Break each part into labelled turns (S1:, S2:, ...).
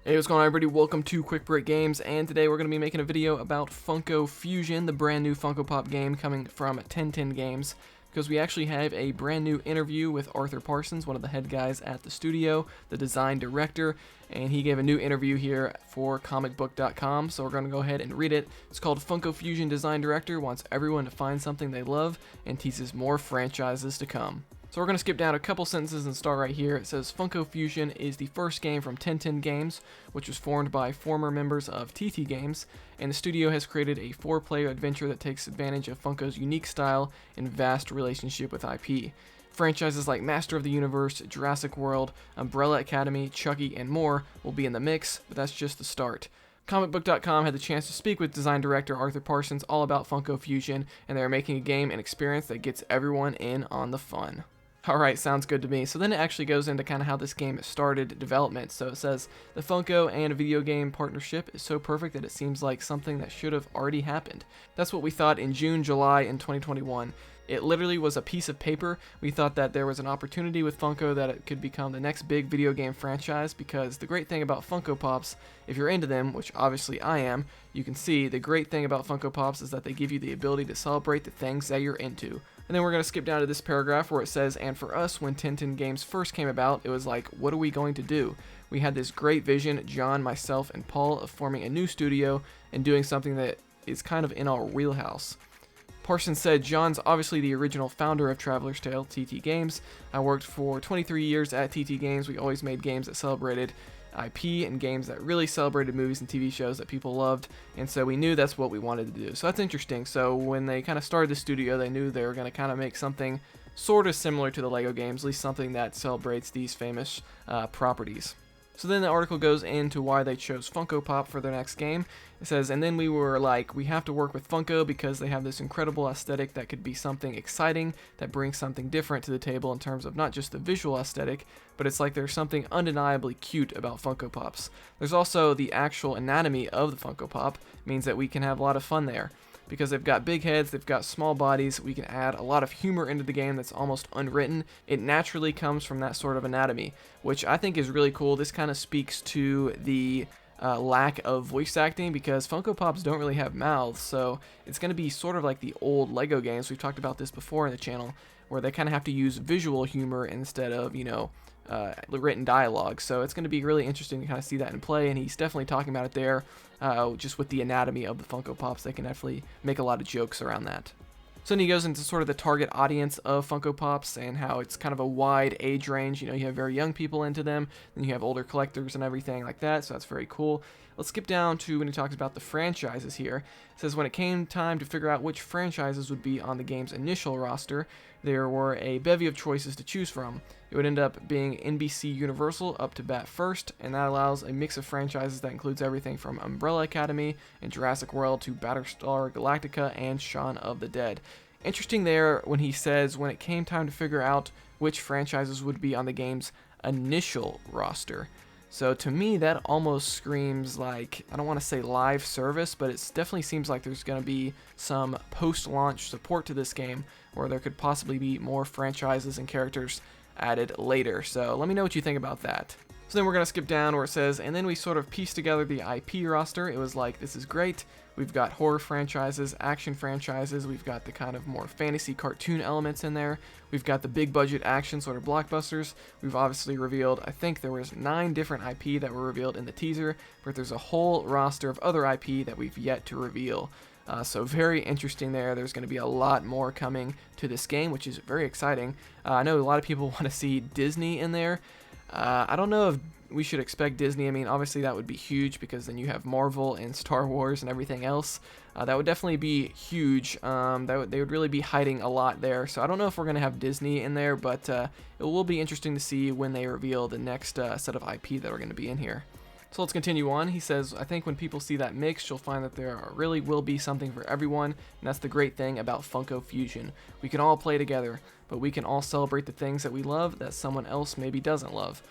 S1: Hey, what's going on, everybody? Welcome to Quick Break Games, and today we're going to be making a video about Funko Fusion, the brand new Funko Pop game coming from 1010 Games, because we actually have a brand new interview with Arthur Parsons, one of the head guys at the studio, the design director, and he gave a new interview here for comicbook.com, so we're going to go ahead and read it. It's called Funko Fusion Design Director Wants Everyone to Find Something They Love and Teases More Franchises to Come. So we're going to skip down a couple sentences and start right here. It says Funko Fusion is the first game from 1010 Games, which was formed by former members of TT Games, and the studio has created a 4-player adventure that takes advantage of Funko's unique style and vast relationship with IP. Franchises like Master of the Universe, Jurassic World, Umbrella Academy, Chucky, and more will be in the mix, but that's just the start. Comicbook.com had the chance to speak with design director Arthur Parsons all about Funko Fusion, and they are making a game and experience that gets everyone in on the fun. Alright, sounds good to me. So then it actually goes into kind of how this game started development. So it says, the Funko and video game partnership is so perfect that it seems like something that should have already happened. That's what we thought in June, July, in 2021. It literally was a piece of paper. We thought that there was an opportunity with Funko that it could become the next big video game franchise, because the great thing about Funko Pops, if you're into them, which obviously I am, you can see the great thing about Funko Pops is that they give you the ability to celebrate the things that you're into. And then we're going to skip down to this paragraph where it says, and for us, when 1010 Games first came about, it was like, what are we going to do? We had this great vision, John, myself, and Paul, of forming a new studio and doing something that is kind of in our wheelhouse. Parsons said, John's obviously the original founder of Traveler's Tale, TT Games. I worked for 23 years at TT Games. We always made games that celebrated IP and games that really celebrated movies and TV shows that people loved, and so we knew that's what we wanted to do. So that's interesting. So when they kind of started the studio, they knew they were going to kind of make something sort of similar to the Lego games, at least something that celebrates these famous properties. So then the article goes into why they chose Funko Pop for their next game. It says, and then we were like, we have to work with Funko because they have this incredible aesthetic that could be something exciting that brings something different to the table in terms of not just the visual aesthetic, but it's like there's something undeniably cute about Funko Pops. There's also the actual anatomy of the Funko Pop, means that we can have a lot of fun there. Because they've got big heads, they've got small bodies, we can add a lot of humor into the game that's almost unwritten. It naturally comes from that sort of anatomy, which I think is really cool. This kind of speaks to the lack of voice acting, because Funko Pops don't really have mouths, so it's going to be sort of like the old Lego games. We've talked about this before in the channel, where they kind of have to use visual humor instead of, written dialogue. So it's going to be really interesting to kind of see that in play, and he's definitely talking about it there, just with the anatomy of the Funko Pops. They can definitely make a lot of jokes around that. So then he goes into sort of the target audience of Funko Pops and how it's kind of a wide age range. You have very young people into them, then you have older collectors and everything like that, so that's very cool. Let's skip down to when he talks about the franchises here. It says, when it came time to figure out which franchises would be on the game's initial roster, there were a bevy of choices to choose from. It would end up being NBC Universal up to bat first, and that allows a mix of franchises that includes everything from Umbrella Academy and Jurassic World to Battlestar Galactica and Shaun of the Dead. Interesting there when he says when it came time to figure out which franchises would be on the game's initial roster. So to me, that almost screams like, I don't want to say live service, but it definitely seems like there's going to be some post-launch support to this game, where there could possibly be more franchises and characters added later. So let me know what you think about that. So then we're going to skip down where it says, and then we sort of pieced together the IP roster. It was like, this is great. We've got horror franchises, action franchises, we've got the kind of more fantasy cartoon elements in there, we've got the big budget action sort of blockbusters. We've obviously revealed, I think there was 9 different IP that were revealed in the teaser, but there's a whole roster of other IP that we've yet to reveal. So very interesting there. There's going to be a lot more coming to this game, which is very exciting. I know a lot of people want to see Disney in there. I don't know if we should expect Disney. I mean, obviously that would be huge, because then you have Marvel and Star Wars and everything else. That would definitely be huge. They would really be hiding a lot there. So I don't know if we're going to have Disney in there, but it will be interesting to see when they reveal the next set of IP that are going to be in here. So let's continue on. He says, I think when people see that mix, you'll find that there really will be something for everyone, and that's the great thing about Funko Fusion. We can all play together, but we can all celebrate the things that we love that someone else maybe doesn't love.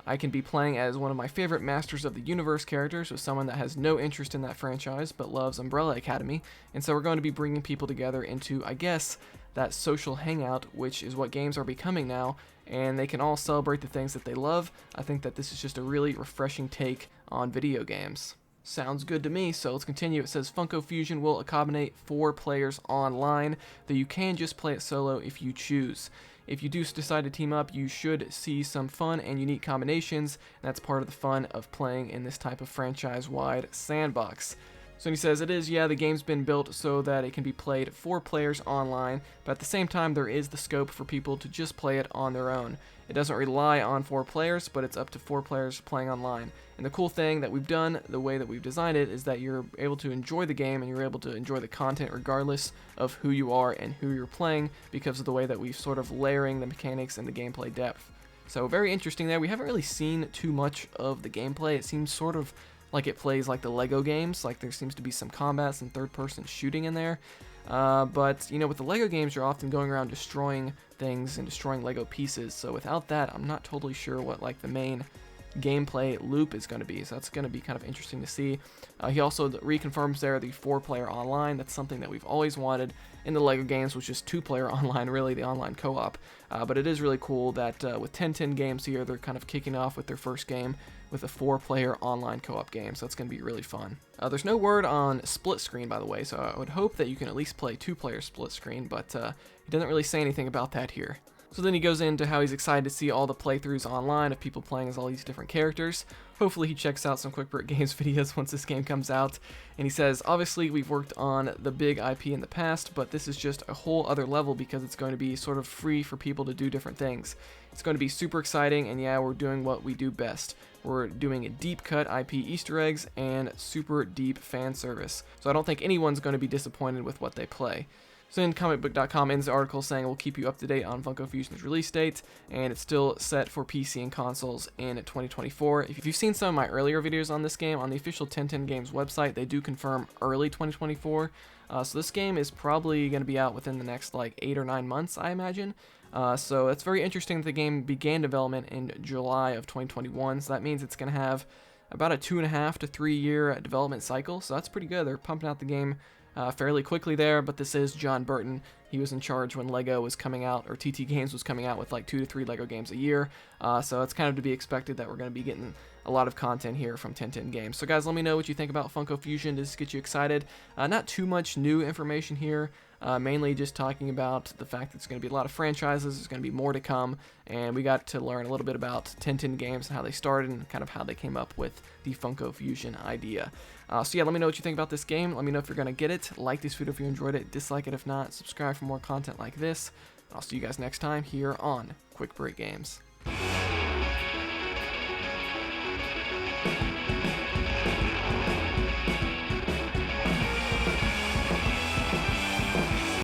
S1: I can be playing as one of my favorite Masters of the Universe characters, with someone that has no interest in that franchise but loves Umbrella Academy, and so we're going to be bringing people together into, I guess, that social hangout, which is what games are becoming now, and they can all celebrate the things that they love. I think that this is just a really refreshing take on video games. Sounds good to me, so let's continue. It says Funko Fusion will accommodate 4 players online, though you can just play it solo if you choose. If you do decide to team up, you should see some fun and unique combinations, and that's part of the fun of playing in this type of franchise-wide sandbox. So he says, the game's been built so that it can be played 4 players online, but at the same time there is the scope for people to just play it on their own. It doesn't rely on 4 players, but it's up to 4 players playing online. And the cool thing that we've done, the way that we've designed it, is that you're able to enjoy the game and you're able to enjoy the content regardless of who you are and who you're playing, because of the way that we've sort of layering the mechanics and the gameplay depth. So very interesting there. We haven't really seen too much of the gameplay. It seems sort of like it plays like the Lego games, like there seems to be some combat, some third-person shooting in there. But, with the Lego games, you're often going around destroying things and destroying Lego pieces, so without that, I'm not totally sure what, the main gameplay loop is going to be, so that's going to be kind of interesting to see. He also reconfirms there the 4-player online. That's something that we've always wanted in the Lego games, which is 2-player online, really, the online co-op. But it is really cool that with 10 games here, they're kind of kicking off with their first game with a 4-player online co-op game, so that's going to be really fun. There's no word on split screen, by the way, so I would hope that you can at least play 2-player split screen, but he doesn't really say anything about that here. So then he goes into how he's excited to see all the playthroughs online of people playing as all these different characters. Hopefully he checks out some Quick Break Games videos once this game comes out. And he says, obviously we've worked on the big IP in the past, but this is just a whole other level because it's going to be sort of free for people to do different things. It's going to be super exciting, and yeah, we're doing what we do best. We're doing a deep cut IP Easter eggs and super deep fan service. So I don't think anyone's going to be disappointed with what they play. So then comicbook.com ends the article saying we'll keep you up to date on Funko Fusion's release date, and it's still set for PC and consoles in 2024. If you've seen some of my earlier videos on this game, on the official 1010 Games website, they do confirm early 2024. So this game is probably going to be out within the next 8 or 9 months, I imagine. So it's very interesting that the game began development in July of 2021, so that means it's going to have about a 2.5 to 3 year development cycle, so that's pretty good. They're pumping out the game fairly quickly there, but this is John Burton. He was in charge when Lego was coming out, or TT Games was coming out with 2 to 3 Lego games a year, so it's kind of to be expected that we're going to be getting a lot of content here from 1010 Games. So guys, let me know what you think about Funko Fusion. Does this get you excited? Not too much new information here, mainly just talking about the fact that it's going to be a lot of franchises, there's going to be more to come, and we got to learn a little bit about 1010 Games and how they started and kind of how they came up with the Funko Fusion idea. So yeah, let me know what you think about this game. Let me know if you're going to get it. Like this video if you enjoyed it, dislike it if not, subscribe for more content like this. I'll see you guys next time here on Quick Break Games.